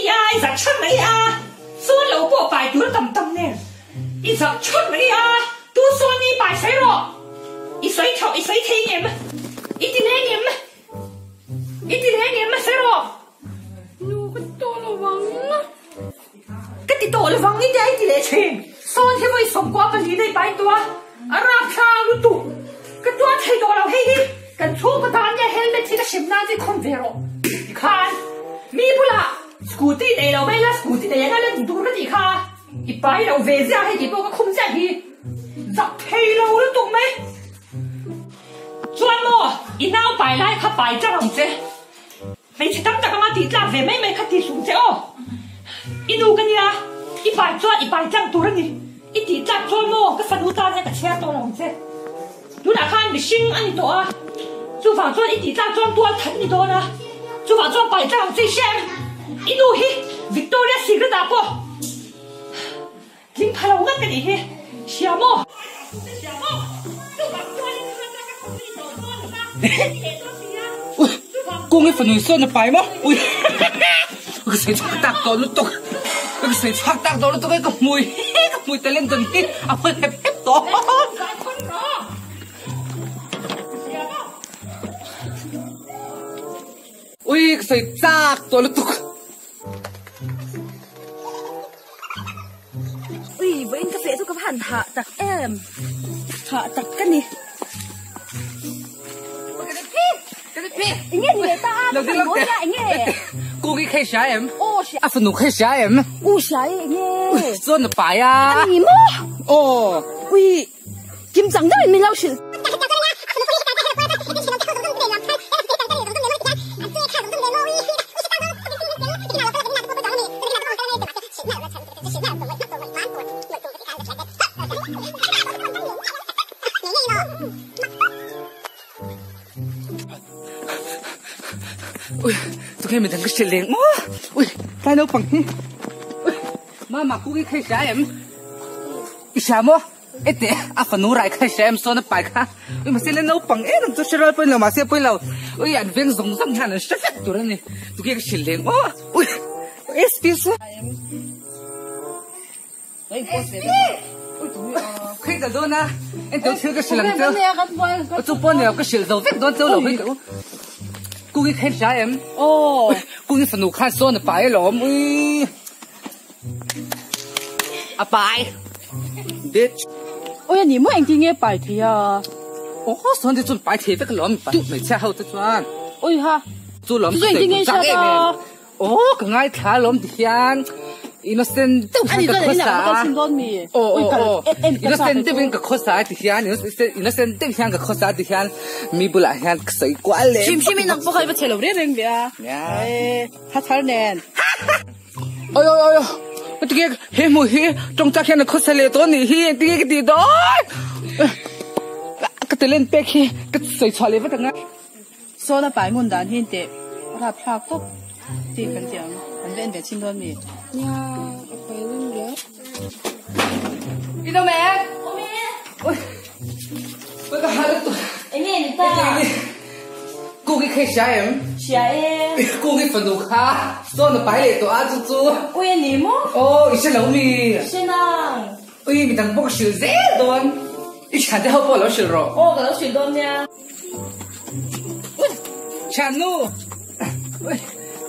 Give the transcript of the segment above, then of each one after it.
呀，一直出来呀，说老婆摆多等等呢，一直出来呀，都说你摆谁了？一水头一水天年嘛，一点来年嘛，一点来年嘛谁了？我个多了王了，个啲多了王你哋一啲嚟錢，桑天會送過個你哋擺多，啊rapthlak lutuk，個多睇到了嘿嘿，跟錯個單嘅 helmet ที่個心難嘅控制咯，你看，咪不啦，scooter 嚟了咩啦，scooter 嚟嘅咧，唔到嗰啲卡，一擺了位置係幾多個控制器，入皮了都懂沒？專門一鬧擺來佢擺咗兩隻，你知當得個嘛啲啦，為咩佢啲數隻哦？一路跟你啊，一百轉一百張多了你，一啲張轉麼？個分烏單那個車多兩隻，有哪看你心安你多啊？廚房轉一啲張轉多疼你多啦，廚房轉百張最香，一路去 Victoria Secret 打波，拎牌了我跟你去，小莫，小莫，廚房轉你看那個空氣多多了吧？你多少呀？喂，公嘅份內酸就擺麼？喂。個水擦得到都篤，個水擦得到都篤個妹仔拎進去，阿妹係撇到。喂，個水擦到都篤。喂，我應該寫咗個盤下特 M， 下特跟你。應該你嚟打，我呀應該。估計開啥 M？ 哦，阿份奴開啥 M？ 哦，啥嘢？做乜擺啊？你麼？哦，喂，點整都沒老實。喂，昨天沒等個失靈麼？喂，來到房間。喂，媽媽估計開啥 M？ 一下麼？一點阿份奴來開啥 M 說那擺卡。喂，馬先來到房間，能做事了不了，馬先不了。喂，眼邊總總看能實在多了呢。昨天個失靈麼？喂，excuse。喂，過時了。喂，怎麼樣？開個多呢？你都聽個失靈走。我做半年個失靈走，多走路開個。估計開啥 M？ 哦，估計份奴看說那擺了，喂，阿擺 ，bitch， 我呀你冇人點嘅擺題啊？我說你做擺題，這個老闆沒車後這轉，喂哈，做老闆最近點嘅啊？哦，個愛睇老闆天。innocent 都係個cosa，哦，innocent 這邊個cosa啲嘢，innocent 這邊個cosa啲嘢，咪不來睇誰管咧？是唔是咪能不可以把車路啲扔掉？哎，他才呢。哎呦，我這個黑木黑，中間看到cosa嚟多你黑，這個地道，個特len白黑，個誰錯嚟不得啊？說那白門單天的，我他拍過，地分講，反正別清多米。呀，白門嘅。你到沒？我沒。我個孩子。哎，你到。估計開啥 M？ 啥嘢？估計份奴卡，說那白嚟多啊豬豬。喂，你麼？哦，一些老米。是呢。喂，midang不是這段，一看就好不老實咯。哦，個老實段呀。喂，chăn nu，喂，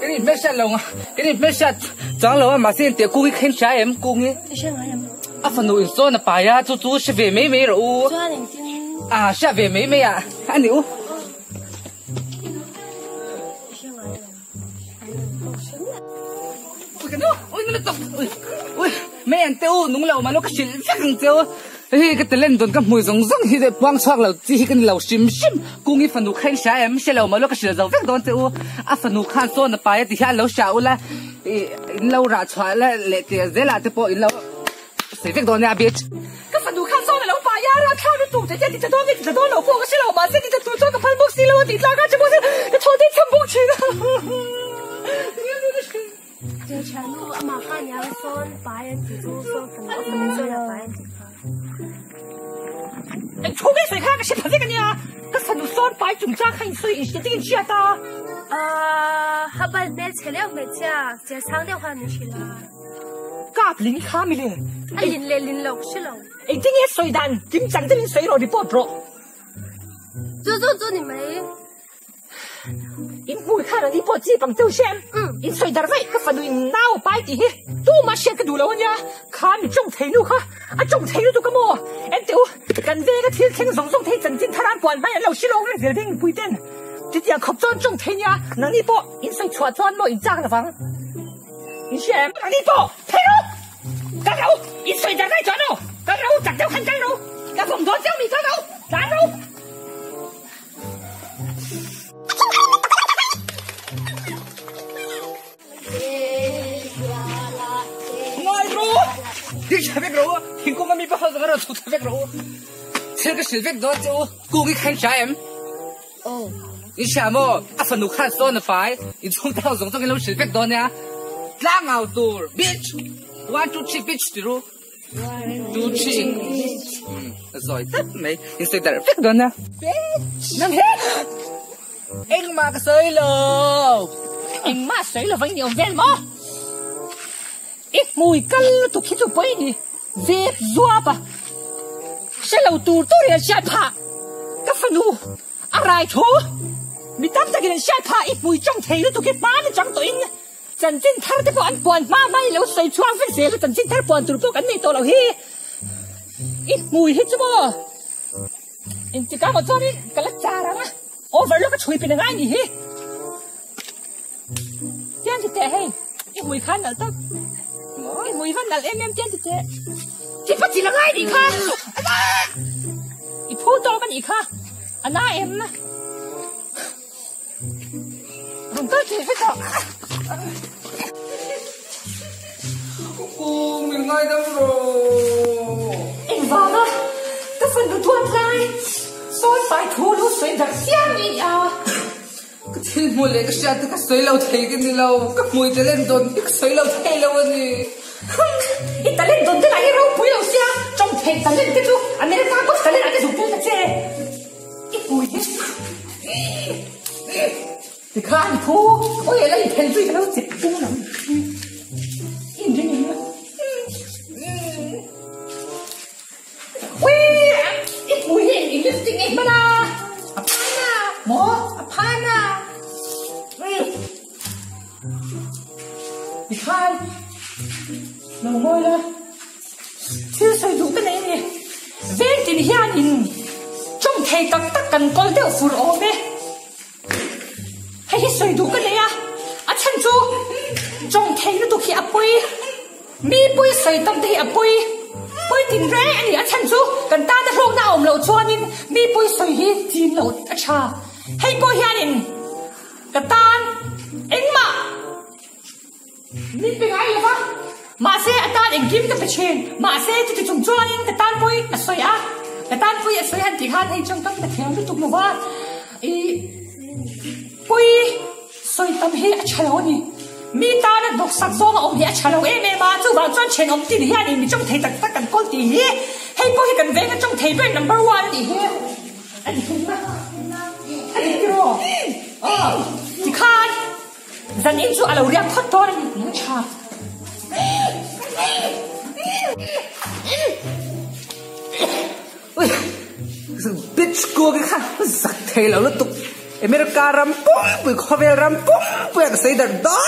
給你咩下樓啊？給你咩下長樓啊？馬上點估計開啥 M？ 估嘅？啥玩意兒？啊，份奴說那白呀，豬豬是肥美美咯。抓兩斤。啊，是肥美美啊，阿牛。喂，咩人丟弄樓嘛？攞個小槍丟，哎，個特len頓個梅松松，佢哋幫錯樓，只係個樓閃閃，故意份奴開啥 M？ 小樓嘛攞個小樓飛當丟，啊份奴看錯那擺底下樓小啦，樓拉出來嚟啲嘢啦，啲波樓，誰飛當呢？bitch？ 個份奴看錯那樓擺呀，啦，他都賭，這啲就多樓波個小樓嘛，這啲就賭咗個噴木絲咯，啲拉家就冇得，個坐地沉木去啦。就全部阿媽翻有손擺人自做손份손又擺人自拍。除非誰看個視頻這個呢？個份奴손擺 bài chúng ta khanh suy ý tiếng chia ta hấp bánh mẹ chế liệu mẹ cha chế sáng đeo hoa mình chỉ là cáp lính khá mi lệ anh nhìn lên linh lộc siloh anh tiếng nghe suy đàn kiếm chẳng tiếng suy rồi đi bột rồi chú你没 in mùi khá là đi bột gì bằng tiêu xem in suy đàn vậy các phần đuôi nào bài tí hết tu mà xe cái đủ lâu nha khá mi trông thấy nu khá trông thấy nu tu cái mò em tiêu cần về cái thiên thiên giống thấy chân chính thằng quan bài lâu siloh này về đến bụi tên chỉ tiếng khóc tròn trông thấy nha nắng đi bộ in suy chua tròn mò in trang là vắng in xem nắng đi bộ thấy đâu cái đâu in suy đàn này chọn đâu cái đâu chặt đâu khăn cái đâu cái phòng đó cháu mi cái đâu cái đâu đi chơi vẹt rồi, thì cô mà mi bao giờ ra chơi vẹt rồi, chơi cái chơi vẹt đó chứ, cô cái khăn trái em, đi xem mà, phần nụ khăn sawn là phải, đi trong tao giống cái lâu chơi vẹt đó nha, tlak outdoor beach, 1, 2, 3 beach đi rồi, 1, 2, 3, rồi tất mấy, đi chơi vẹt đó nha, nằm hết, anh mà cái chơi lờ, anh mà chơi là phải nhiều vẹt mà. Ít mùi cân tụi khi tụi bấy đi dẹp doa bà sẽ lâu tù tôi để xe phá các phần nụ rai thú midang te cái xe phá ít mùi trong thế tụi cái bán trong tụi in chân chính thar để bọn bọn ma mai lâu xoay choang với dễ chân chính thar bọn tụi tôi cái này tôi là hi ít mùi hết chứ bơ in chỉ cả một chỗ đi cái lát trà đó overlook cái chui bên ngay nhỉ hi tiền thì tệ hay ít mùi khăn nữa tao mùi văn là em tiền thì tệ chỉ phát chỉ là ngay đi kha ít phô to cái gì kha anh em không có gì hết đâu cô mình ngay đâu rồi em vào đó cái phần đồ thuần lại xôi phải thua lúc xoay đặc xiang đi à cái thil mua lấy cái xe cái xoay lâu thấy cái gì lâu cái mùi cái lên đồn cái xoay lâu thấy lâu gì ít ta lên đồn cái này rau bùi lâu xia trong thề ta lên cái chú anh ấy ta có ta lên cái dụng cụ ta chê ít bùi thế thì khá thì thua ôi là ít thèn duy cái nó chết cũng lắm im đi nữa ui ít bùi hiện ít lên tình em mà la apana mo apana thì khai nào ngồi là chưa xây đủ cái này nè ven tiền hiền in trong thầy tắc tắc cần coi đều phù ổn đấy hay xây đủ cái này à chân chú trong thầy nó tụi khi áp bôi mi bôi xây tâm thầy áp bôi bôi tiền rẻ anh chân chú cần ta đã rong nào lẩu Chuan in mi bôi xây hi tiền lẩu cha hay bôi hiền in cần ta anh mà mi bị ai vậy ba mà xe ta anh kiếm cái chuyện mà xe thì chúng Chuan in cái tan bôi cái xoay á cái tan bôi cái xoay anh thì han hay trong tâm cái theo Lutuk nó va bôi xoay tâm hi achalo ni mi ta đã đọc sắc song ông hi achalo em mà chú bảo Chuan chuyện ông tin hi anh mi trong thầy tắc tắc cần con thì hi hay bôi cần về cái trong thầy bên number 1 thì hi anh không mà anh kêu thì khan dân in chú alo riêng thoát to nó cha ui bitch cô cái khăn giặc thầy lão Lutuk America ram pum bui khovel ram pum bui cái xây đợt đó